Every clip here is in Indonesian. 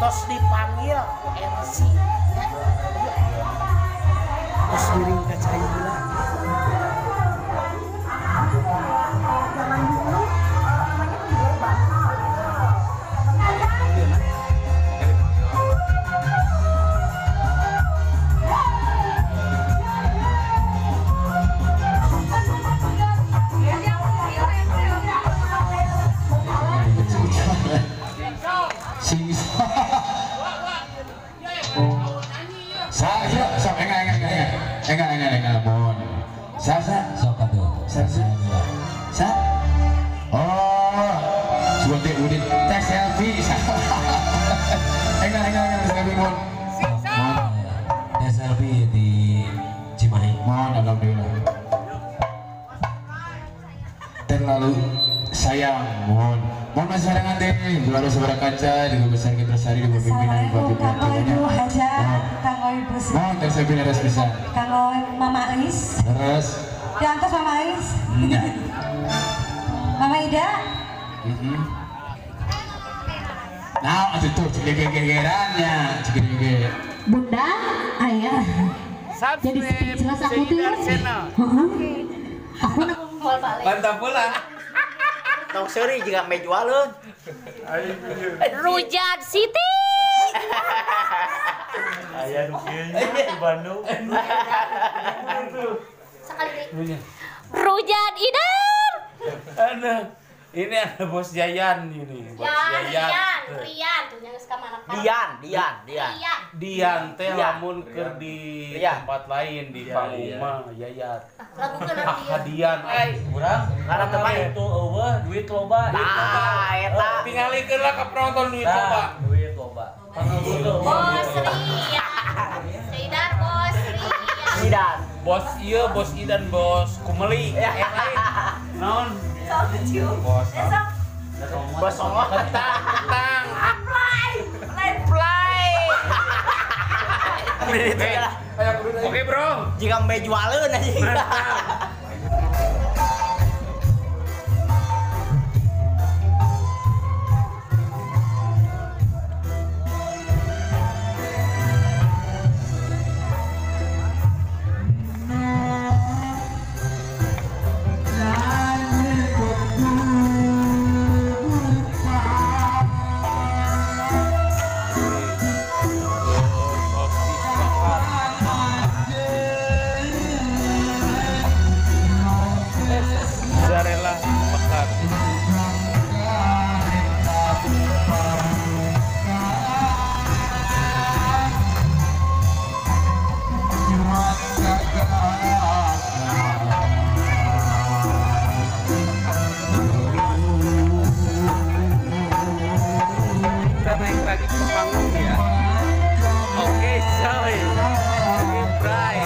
tos dipanggil MC ya. Terus diri ke cai gila. Jangan dulu namanya di gerbang. Enggak, mohon. Sasa, sok atuh. Sasa. Oh, seperti udin tes selfie. Enggak, selfie mohon. Tes selfie di Cimahi. Mohon, alhamdulillah. Terlalu sayang, mohon masyarakat deh, luar seberang kaca, di besar kita sehari di pimpinan bupati bupatinya. Mohon tersepi harus bisa. Kalau Mama Ais, Terus. diantar Mama Ais. Mama Ida. Nah, itu gegerannya, Bunda, ayah. Jadi jelas aku tuh. Aku nak Mantap pula. Tong seri juga mejualun. Rujak Siti. Ayah nukilnya di Bandung. Sekali deh. Rujak Idan. Ada. Ini ada bos Jayan ini. Bos Jayan. Rian tuh yang suka mana? Dian teh lamun keur di tempat lain di Panguma Yayat. Lagu kenapa dia? Hadian urang karena teman itu eueuh duit loba. Nah, eta. Tingalikeun lah ka penonton duit loba. Duit loba. Bos Rian. Seidar Bos Rian. Bos ieu bos Idan bos Kumeli. Lain. Naon? Bos Songok. Ketang. Oke bro, jika mbak jualin aja. mozzarella bakar. Kita naik lagi ke panggung ya. Oke, coy. Oke, Bray.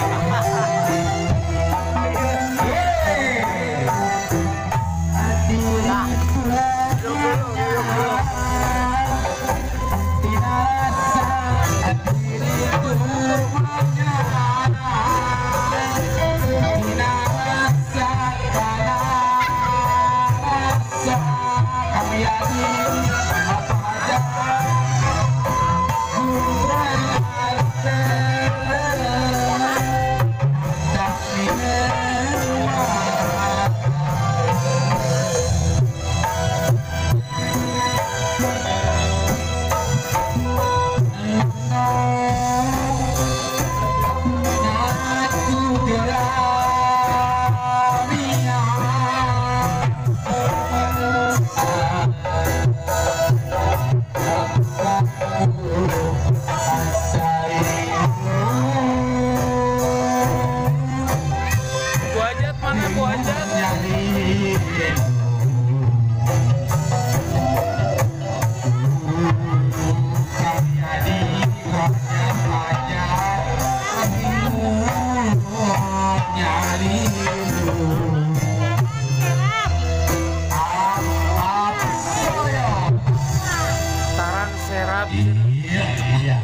Iya.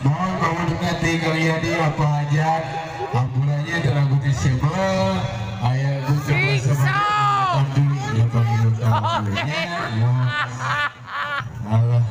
Mohon kamu dekati kalian di apa aja. Ambulannya terlalu disebel. Ayah gue coba alhamdulillah ya Allah.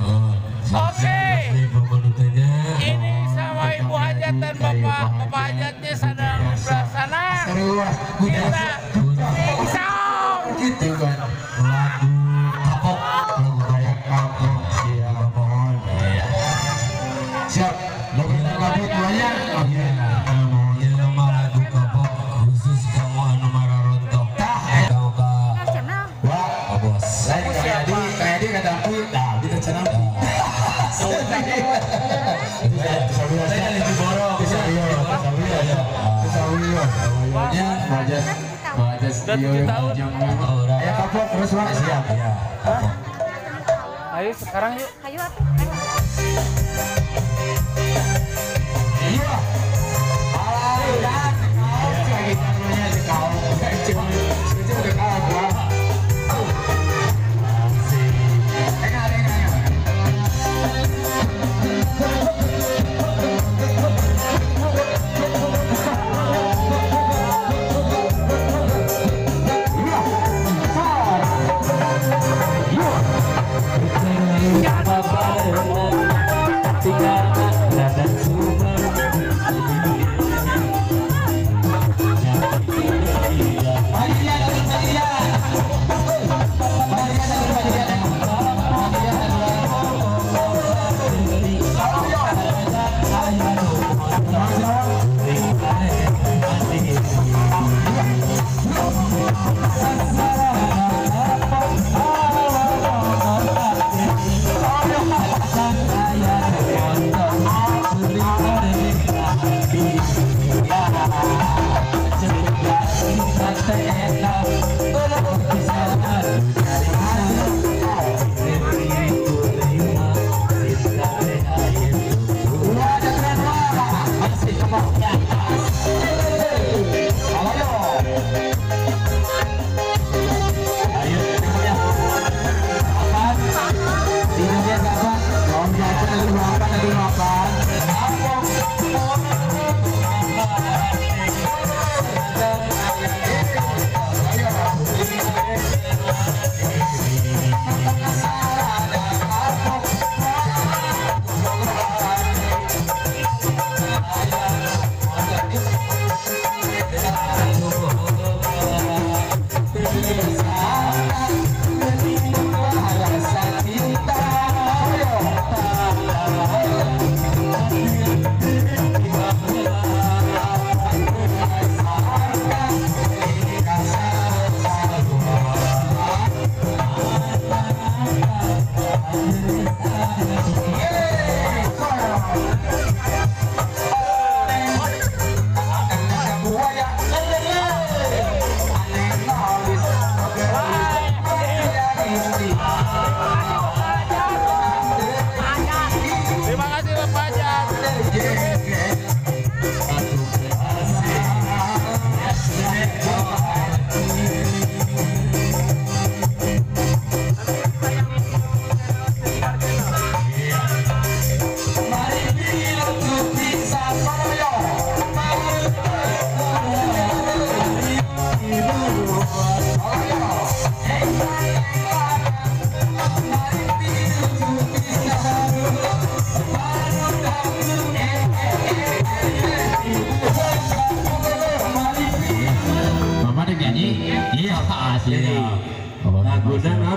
Ya kapok terus Pak. Siap ya. Ayo sekarang yuk. Ayo atuh. Ayo. Iya.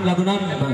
Lagu naon